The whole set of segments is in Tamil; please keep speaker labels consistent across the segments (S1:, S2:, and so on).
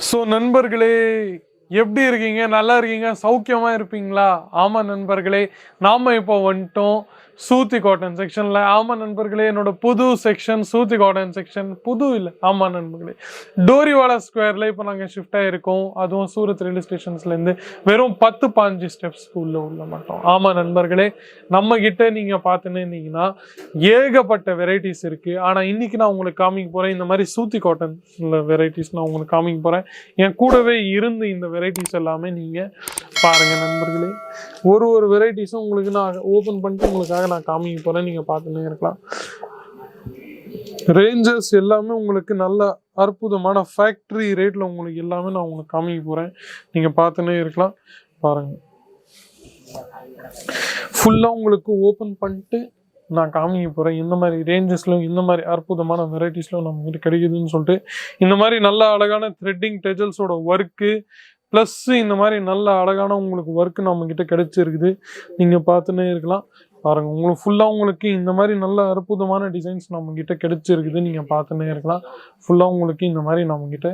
S1: ஸோ நண்பர்களே, எப்படி இருக்கீங்க? நல்லா இருக்கீங்க? சௌக்கியமா இருப்பீங்களா? ஆமா நண்பர்களே, நாம இப்போ வந்துட்டோம் சூத்தி காட்டன் செக்ஷன்ல. ஆமா நண்பர்களே, என்னோட புது செக்ஷன் சூத்தி காட்டன் செக்ஷன். புது இல்லை, ஆமா நண்பர்களே, டோரிவாலா ஸ்கொயர்ல இப்போ நாங்கள் ஷிஃப்ட் ஆயிருக்கோம். அதுவும் சூரத் ரயில்வே ஸ்டேஷன்ஸ்லேருந்து வெறும் 10-15 ஸ்டெப்ஸ் உள்ள மாட்டோம். ஆமா நண்பர்களே, நம்ம கிட்ட நீங்க பார்த்துன்னு இருந்தீங்கன்னா ஏகப்பட்ட வெரைட்டிஸ் இருக்கு. ஆனா இன்னைக்கு நான் உங்களுக்கு காமிக்க போறேன் இந்த மாதிரி சூத்தி காட்டன் வெரைட்டிஸ் நான் உங்களுக்கு காமிக்க போறேன். என் கூடவே இருந்து இந்த வெரைட்டிஸ் எல்லாமே நீங்க பாருங்க நண்பர்களே. ஒரு வெரைட்டிஸும் உங்களுக்கு நான் ஓபன் பண்ணிட்டு உங்களுக்காக நான் காமிக்க போறேன். நீங்க பார்த்துன்னே இருக்கலாம். ரேஞ்சஸ் எல்லாமே உங்களுக்கு நல்ல அற்புதமான ஃபேக்டரி ரேட்ல உங்களுக்கு எல்லாமே நான் உங்களுக்கு காமிக்க போறேன். நீங்க பார்த்துன்னே இருக்கலாம். பாருங்க, ஃபுல்லா உங்களுக்கு ஓபன் பண்ணிட்டு நான் காமிக்க போறேன். இந்த மாதிரி ரேஞ்சஸ்லும் இந்த மாதிரி அற்புதமான வெரைட்டிஸ்லும் நம்ம கிட்ட கிடைக்குதுன்னு சொல்லிட்டு இந்த மாதிரி நல்ல அழகான த்ரெட்டிங் டெஜல்ஸோட ஒர்க்கு ப்ளஸ் இந்த மாதிரி நல்ல அழகான உங்களுக்கு ஒர்க்கு நம்ம கிட்ட கிடைச்சிருக்குது. நீங்க பார்த்துன்னே இருக்கலாம். பாருங்க, உங்களுக்கு ஃபுல்லா உங்களுக்கு இந்த மாதிரி நல்ல அற்புதமான டிசைன்ஸ் நம்ம கிட்ட கிடைச்சிருக்குது. நீங்க பார்த்துன்னே இருக்கலாம். ஃபுல்லா உங்களுக்கு இந்த மாதிரி நம்ம கிட்ட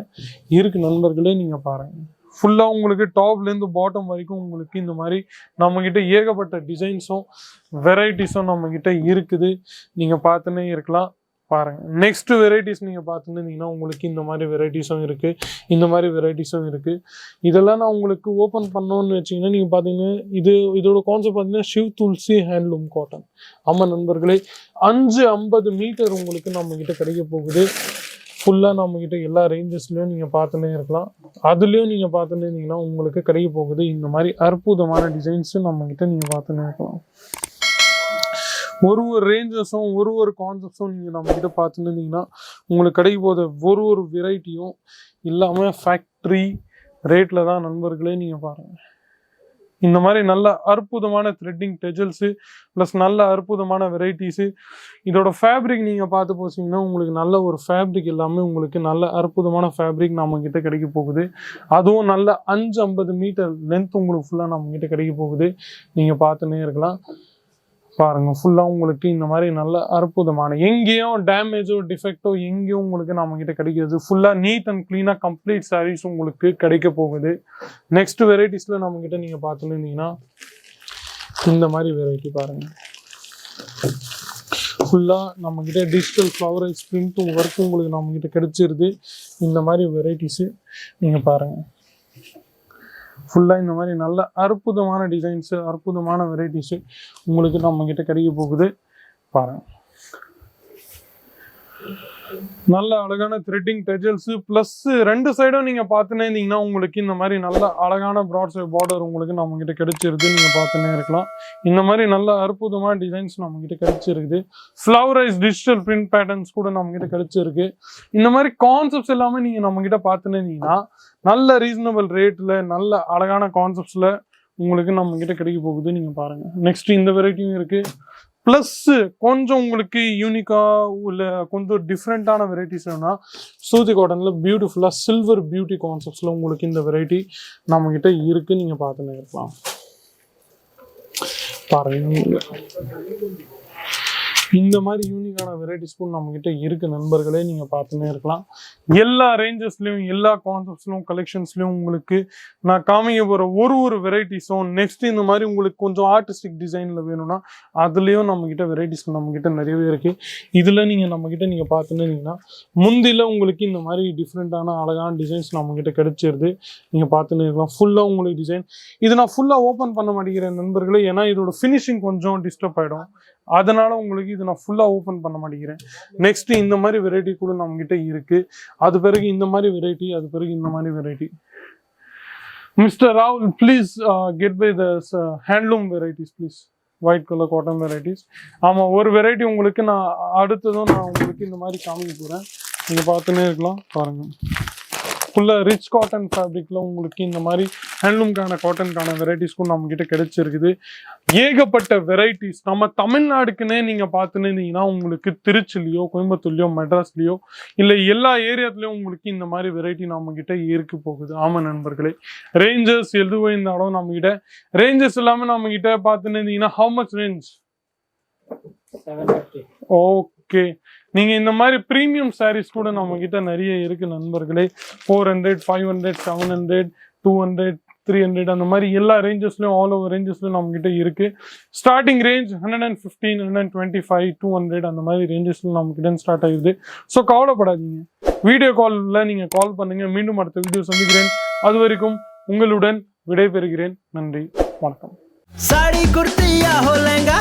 S1: இருக்கு நண்பர்களே. நீங்க பாருங்க, ஃபுல்லா உங்களுக்கு டாப்லேருந்து பாட்டம் வரைக்கும் உங்களுக்கு இந்த மாதிரி நம்ம கிட்ட ஏகப்பட்ட டிசைன்ஸும் வெரைட்டிஸும் நம்ம கிட்ட இருக்குது. நீங்க பார்த்துன்னே இருக்கலாம். பாருங்க, நெக்ஸ்ட் வெரைட்டிஸ் நீங்க பார்த்துருந்தீங்கன்னா உங்களுக்கு இந்த மாதிரி வெரைட்டிஸும் இருக்கு, இந்த மாதிரி வெரைட்டிஸும் இருக்கு. இதெல்லாம் நான் உங்களுக்கு ஓப்பன் பண்ணோன்னு வச்சிங்கன்னா நீங்க பார்த்தீங்கன்னா இதோட கான்செப்ட் பார்த்தீங்கன்னா ஷிவ் துல்சி ஹேண்ட்லூம் காட்டன். ஆமா நண்பர்களே, 550 மீட்டர் உங்களுக்கு நம்ம கிட்ட கிடைக்க போகுது. ஃபுல்லாக நம்மக்கிட்ட எல்லா ரேஞ்சஸ்லையும் நீங்கள் பார்த்துன்னே இருக்கலாம். அதுலேயும் நீங்கள் பார்த்துன்னே இருந்தீங்கன்னா உங்களுக்கு கிடைக்க போகுது இந்த மாதிரி அற்புதமான டிசைன்ஸும் நம்மக்கிட்ட நீங்கள் பார்த்துன்னே இருக்கலாம். ஒரு ரேஞ்சஸும் ஒரு கான்செப்ட்ஸும் நீங்கள் நம்மக்கிட்ட பார்த்துன்னு இருந்தீங்கன்னா உங்களுக்கு கிடைக்க போகுது ஒரு வெரைட்டியும் இல்லாமல் ஃபேக்ட்ரி ரேட்டில் தான் நண்பர்களே. நீங்கள் பாருங்கள், இந்த மாதிரி நல்ல அற்புதமான த்ரெட்டிங் டெஜல்ஸு ப்ளஸ் நல்ல அற்புதமான வெரைட்டிஸு. இதோட ஃபேப்ரிக் நீங்கள் பார்த்து போச்சிங்கன்னா உங்களுக்கு நல்ல ஒரு ஃபேப்ரிக் எல்லாமே உங்களுக்கு நல்ல அற்புதமான ஃபேப்ரிக் நம்மக்கிட்ட கிடைக்க போகுது. அதுவும் நல்ல 550 மீட்டர் லென்த் உங்களுக்கு ஃபுல்லாக நம்மக்கிட்ட கிடைக்க போகுது. நீங்கள் பார்த்துன்னே இருக்கலாம். பாருங்க, ஃபுல்லா உங்களுக்கு இந்த மாதிரி நல்ல அற்புதமான எங்கேயும் டேமேஜோ டிஃபெக்டோ எங்கேயும் உங்களுக்கு நம்ம கிட்ட கிடைக்கிறது. ஃபுல்லா நீட் அண்ட் கிளீனா கம்ப்ளீட் சாரீஸ் உங்களுக்கு கிடைக்க போகுது. நெக்ஸ்ட் வெரைட்டிஸ்ல நம்ம கிட்ட நீங்க பார்த்துட்டு இருந்தீங்கன்னா இந்த மாதிரி வெரைட்டி பாருங்க, ஃபுல்லா நம்ம கிட்ட டிஜிட்டல் ஃப்ளவரைஸ் பிரிண்ட்டும் ஒர்க்கும் உங்களுக்கு நம்ம கிட்ட கிடைச்சிருது. இந்த மாதிரி வெரைட்டிஸ் நீங்க பாருங்க, ஃபுல்லாக இந்த மாதிரி நல்ல அற்புதமான டிசைன்ஸு அற்புதமான வெரைட்டிஸு உங்களுக்கு நம்ம கிட்ட கிடைக்க போகுது. பாருங்க, நல்ல அழகான த்ரெட்டிங் டெஜல்ஸு ப்ளஸ் 2 சைடும் நீங்கள் பார்த்துன்னே இருந்தீங்கன்னா உங்களுக்கு இந்த மாதிரி நல்ல அழகான ப்ராட் சைட் பார்டர் உங்களுக்கு நம்ம கிட்ட கிடைச்சிருது. நீங்கள் பார்த்துன்னே இருக்கலாம். இந்த மாதிரி நல்ல அற்புதமான டிசைன்ஸ் நம்ம கிட்ட கிடைச்சிருக்குது. ஃப்ளவரைஸ் டிஜிட்டல் பிரிண்ட் பேட்டர்ன்ஸ் கூட நம்ம கிட்ட கிடைச்சிருக்கு. இந்த மாதிரி கான்செப்ட்ஸ் எல்லாமே நீங்கள் நம்ம கிட்ட பார்த்துன்னே இருந்தீங்கன்னா நல்ல ரீசனபிள் ரேட்டில் நல்ல அழகான கான்செப்ட்ஸில் உங்களுக்கு நம்ம கிட்ட கிடைக்க போகுது. நீங்கள் பாருங்கள், நெக்ஸ்ட் இந்த வெரைட்டியும் இருக்குது. ப்ளஸ் கொஞ்சம் உங்களுக்கு யூனிக்காக உள்ள கொஞ்சம் டிஃப்ரெண்ட்டான வெரைட்டிஸ் வேணும்னா சூத்தி காட்டனில் பியூட்டிஃபுல்லாக சில்வர் பியூட்டி கான்செப்ட்ஸில் உங்களுக்கு இந்த வெரைட்டி நம்மக்கிட்ட இருக்குது. நீங்கள் பார்த்துன்னு இருக்கலாம். பாருங்க, இந்த மாதிரி யூனிக்கான வெரைட்டிஸ் கூட நம்ம கிட்ட இருக்கு நண்பர்களே. நீங்க பார்த்துன்னே இருக்கலாம். எல்லா ரேஞ்சஸ்லயும் எல்லா கான்செப்ட்ஸ்லயும் கலெக்ஷன்ஸ்லயும் உங்களுக்கு நான் காமிக்க போற ஒரு வெரைட்டிஸும் நெக்ஸ்ட் இந்த மாதிரி உங்களுக்கு கொஞ்சம் ஆர்டிஸ்டிக் டிசைன்ல வேணும்னா அதுலயும் நம்ம கிட்ட வெரைட்டிஸ் நம்ம கிட்ட நிறையவே இருக்கு. இதுல நீங்க நம்ம கிட்ட நீங்க பார்த்துன்னு இருந்தீங்கன்னா முந்தில உங்களுக்கு இந்த மாதிரி டிஃப்ரெண்டான அழகான டிசைன்ஸ் நம்ம கிட்ட கிடைச்சிருது. நீங்க பார்த்துன்னு இருக்கலாம். ஃபுல்லா உங்களுக்கு டிசைன் இது நான் ஃபுல்லா ஓப்பன் பண்ண மாட்டேங்கிறேன் நண்பர்களே, ஏன்னா இதோட ஃபினிஷிங் கொஞ்சம் டிஸ்டர்ப் ஆயிடும். அதனால உங்களுக்கு இது நான் ஃபுல்லா ஓப்பன் பண்ண மாட்டேங்கிறேன். நெக்ஸ்ட் இந்த மாதிரி வெரைட்டி கூட நம்ம கிட்ட இருக்கு. அது பிறகு இந்த மாதிரி வெரைட்டி, அது பிறகு இந்த மாதிரி வெரைட்டி. மிஸ்டர் ராகுல், please get by the handloom varieties please, white colour cotton varieties. ஆமாம், ஒரு வெரைட்டி உங்களுக்கு நான் அடுத்ததும் நான் உங்களுக்கு இந்த மாதிரி காமிக்க போகிறேன். நீங்கள் பார்த்துன்னே இருக்கலாம். பாருங்கள், ஃபுல்லாக ரிச் காட்டன் ஃபேப்ரிக்கில் உங்களுக்கு இந்த மாதிரி ஹேண்ட்லூம்கான காட்டனுக்கான வெரைட்டிஸ்க்கும் நம்ம கிட்ட கிடைச்சிருக்குது. ஏகப்பட்ட வெரைட்டிஸ் நம்ம தமிழ்நாடுக்குன்னே நீங்கள் பார்த்துன்னு இருந்தீங்கன்னா உங்களுக்கு திருச்சிலையோ கோயம்புத்தூர்லையோ மெட்ராஸ்லையோ இல்லை எல்லா ஏரியாத்துலையும் உங்களுக்கு இந்த மாதிரி வெரைட்டி நம்ம கிட்ட இருக்க போகுது. ஆமாம் நண்பர்களே, ரேஞ்சஸ் எதுவும் இருந்தாலும் நம்ம கிட்ட ரேஞ்சஸ் எல்லாமே நம்ம கிட்ட பார்த்துன்னு இருந்தீங்கன்னா how much range? Okay, okay, நீங்க இந்த மாதிரி ப்ரீமியம் சாரீஸ் கூட நம்ம கிட்ட நிறைய இருக்கு நண்பர்களே. 400, 500, 700, 200, 300 அந்த மாதிரி எல்லா ரேஞ்சஸ்லயும் ஆல் ஓவர் ரேஞ்சஸ்லயும் நம்ம கிட்ட இருக்கு. ஸ்டார்டிங் ரேஞ்ச் 115, 125, 200 அந்த மாதிரி ரேஞ்சஸ்ல நம்ம கிட்ட ஸ்டார்ட் ஆகுது. ஸோ கவலைப்படாதீங்க, வீடியோ கால்ல நீங்க கால் பண்ணுங்க. மீண்டும் அடுத்த வீடியோ சந்திக்கிறேன். அது வரைக்கும் உங்களுடன் விடைபெறுகிறேன். நன்றி, வணக்கம்.
S2: साड़ी कुर्ती या हो लहंगा